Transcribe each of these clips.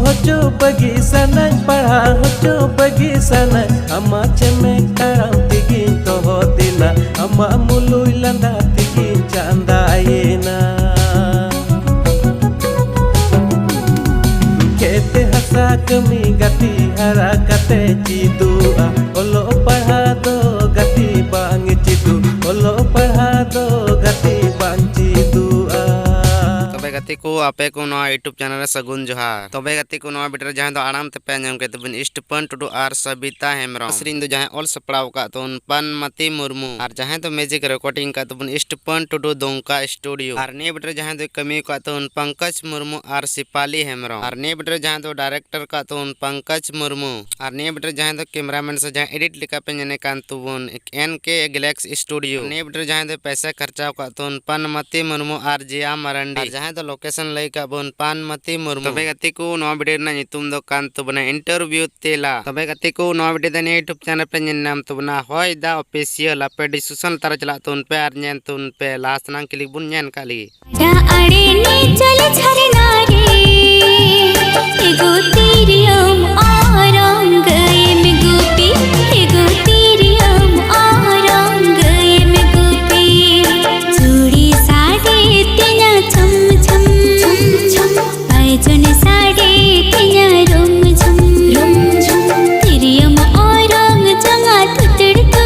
hojo bagi sana para hojo bagi sana ama cheme karam tigin toho dina ama mului landa tigin chanda ayena kete hasa kami gati hara kate chidua olo pahado gati bang chidu olo pahado gati bang chidua गति को आपे को नवा YouTube channel सगुन जोहार तबे गति को नवा बिटर जहां दो आराम ते पे नाम के तबन इष्टपन टुडू आर सबिता हेमरम श्रीन दो जहां ऑल सपड़ाव का तो पनमती मुर्मू और जहां तो म्यूजिक रिकॉर्डिंग का तबन इष्टपन टुडू दोंका स्टूडियो और ने बिटर जहां दो कमी का तो पंकज मुर्मू और सिपाली हेमरम और ने बिटर जहां दो डायरेक्टर का तो पंकज मुर्मू और ने बिटर जहां दो कैमरामैन से जहां एडिट लिखा पे जने कान तुबन एनके गैलेक्सी स्टूडियो ने बिटर जहां दो पैसा खर्चा का तो पनमती मुर्मू और जिया मरंडी जहां लोकेशन लई का बोन पनमती मुर्मू तबे गति को नवा वीडियो ना नितुम दो कान तो बना इंटरव्यू तेला तबे गति को नवा वीडियो दा यूट्यूब चैनल पे नाम तो बना होय दा ऑफिशियल अपे डिस्कशन तार चला तो उन पे आर नेन तो उन पे लास्ट ना क्लिक बुन नेन काली दा अड़े ने चल झरना रे एगो तीरियम औरंग में गोपी एगो तीरियम औरंग में गोपी चूड़ी साड़ी तेना छम पैजन साड़े तिया रोम झुम तिरियम औरंग जंगा तुतड़ तो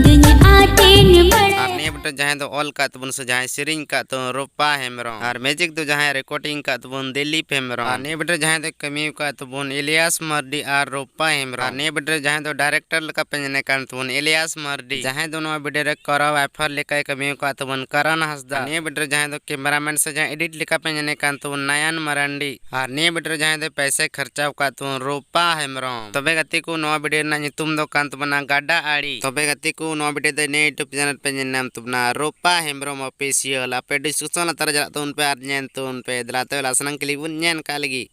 दुनिया आतेन बड़ा आरने बट जहां दो ऑल का तबन से जहां सिरिंग का तो रूपा हेमरम और म्यूजिक दो जहां रिकॉर्डिंग का तबन दिलीप हेमरम आरने बट जहां दो कमी का तबन इलियास मर्दी और रूपा हेमरम आरने बट जहां दो डायरेक्टर लका पेने कान तबन इलियास मर्दी जहां दोनों वीडियो रे करव एफर लेका कमी का तबन करण हंसदा ने बट जहां दो कैमरामैन से जहां एडिट लिखा पेने कान तबन नयन मरंडी और ने बट जहां दो पैसे खर्चा का तबन रूपा हेमरम तबे गति को नवा वीडियो ना नितुम दो कान तबना गाडा आड़ी तबे गति को नवा वीडियो दे ने यूट्यूब चैनल पे नाम तबना रूपा हेमरम ऑफिशियल अपे डिस्कशन तार जला तो उन पे आर नेन तो उन पे दलाते लासनंग क्लिक बुन नेन का लगी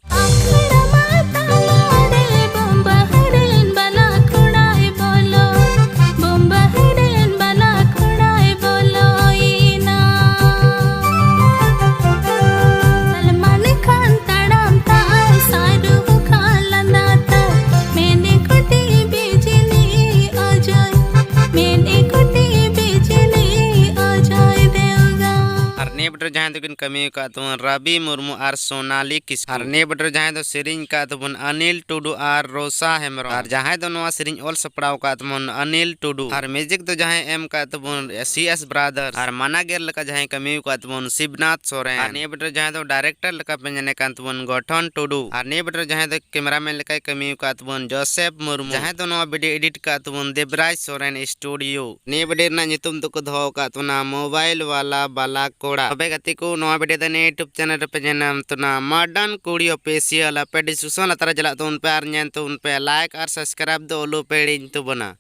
बटर जहां तो कमी का तो रवि मुर्मू और सोनाली किस्कू और ने बटर जहां तो सिरिंग का तो अनिल टुडू और रोसा हेमरम और जहां तो नवा सिरिंग ऑल सपड़ाव का तो अनिल टुडू और म्यूजिक तो जहां एम का तो सीएस ब्रदर्स और मनागेर लका जहां कमी का तो शिवनाथ सोरेन और ने बटर जहां तो डायरेक्टर लका पेने का तो गठन टुडू और ने बटर जहां तो कैमरामैन लका कमी का तो जोसेफ मुर्मू जहां तो नवा वीडियो एडिट का तो देवराज सोरेन स्टूडियो ने बडेर ना नितुम तो को धो का तो ना मोबाइल वाला बाला कोड़ा तबे गति को नवा वीडियो दने यूट्यूब चैनल पे नाम तो ना मॉडर्न कुड़ी ऑफिशियल पे डिस्कशन तारा चला तो उन पे आर नेन तो उन पे लाइक और सब्सक्राइब दो लो पेड़िन तो बना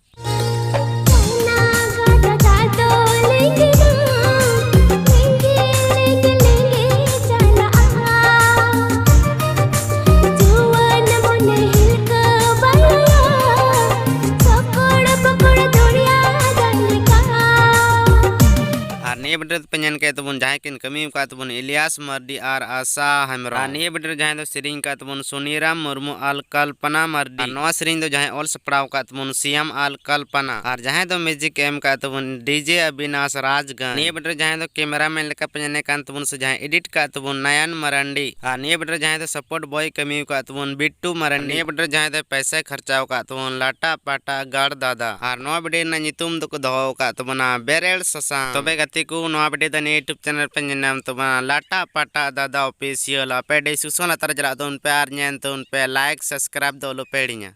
ने बटर पेन के तबन जहां किन कमी का तबन इलियास मर्दी और आशा हेमरम ने बटर जहां दो सिरिंग का तबन सुनीराम मुर्मू आल कल्पना मर्दी नवा सिरिंग दो जहां ऑल सपड़ाव का तबन सीएम आल कल्पना और जहां दो म्यूजिक एम का तबन डीजे अविनाश राजगण ने बटर जहां दो कैमरामैन लेका पेने कान तबन से जहां एडिट का तबन नयन मरंडी और ने बटर जहां दो सपोर्ट बॉय कमी का तबन बिट्टू मरंडी ने बटर जहां दो पैसे खर्चाव का तबन लाटा पाटा गड़ दादा और नवा वीडियो ना नितुम दो को दो का तबना बेरेल ससा तबे गति को नवा वीडियो दने यूट्यूब चैनल पे नाम तो बना लाटा पाटा दादा ऑफिशियल पे डिस्कशन तार जला तो उन पे आर नेन तो उन पे लाइक सब्सक्राइब दो लो पेड़िया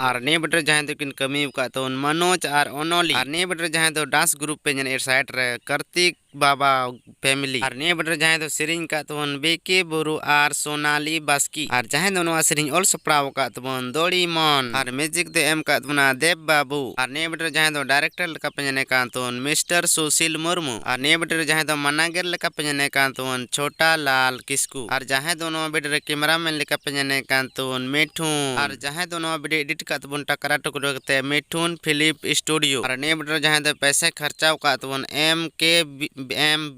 और ने बटर जहां तो किन कमी का तो मनोज और ओनोली और ने बटर जहां तो डांस ग्रुप पे जन साइड रे कार्तिक बाबा फैमिली और निया वीडियो जहां दो सेरिंग का तबन बेके बुरु और सोनाली बास्की और जहां दो नवा सेरिंग ऑल सपड़ाव का तबन दोड़ी मन और म्यूजिक दे एम का तबना देव बाबू और निया वीडियो जहां दो डायरेक्टर लेका पेजने का तबन मिस्टर सुशील मुर्मू और निया वीडियो जहां दो मनागर लेका पेजने का तबन छोटा लाल किस्कू और जहां दो नवा वीडियो कैमरामैन लेका पेजने का तबन मिठून और जहां दो नवा वीडियो एडिट का तबन टकरा टुकड़ो कते मिठून फिलिप स्टूडियो और निया वीडियो जहां दो पैसे खर्चाव का तबन एम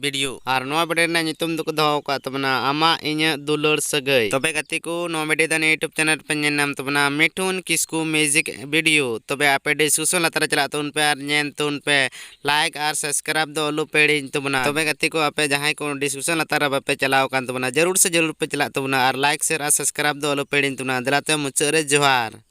वीडियो और नवा वीडियो ना नितुम दो दो का तबना आमा इnya दुलर सगई तबे गति को नवा वीडियो दने यूट्यूब चैनल पे नाम तबना मिठून किस्कू म्यूजिक वीडियो तबे आपे डिस्क्रिप्शन लतार चला तुन पे और नेन तुन पे लाइक और सब्सक्राइब दो लो पेड़ी तबना तबे गति को आपे जहां को डिस्क्रिप्शन लतार बापे चलाओ कान तबना जरूर से जरूर पे चला तबना और लाइक शेयर और सब्सक्राइब दो लो पेड़ी तबना दिलाते मुचरे जोहार।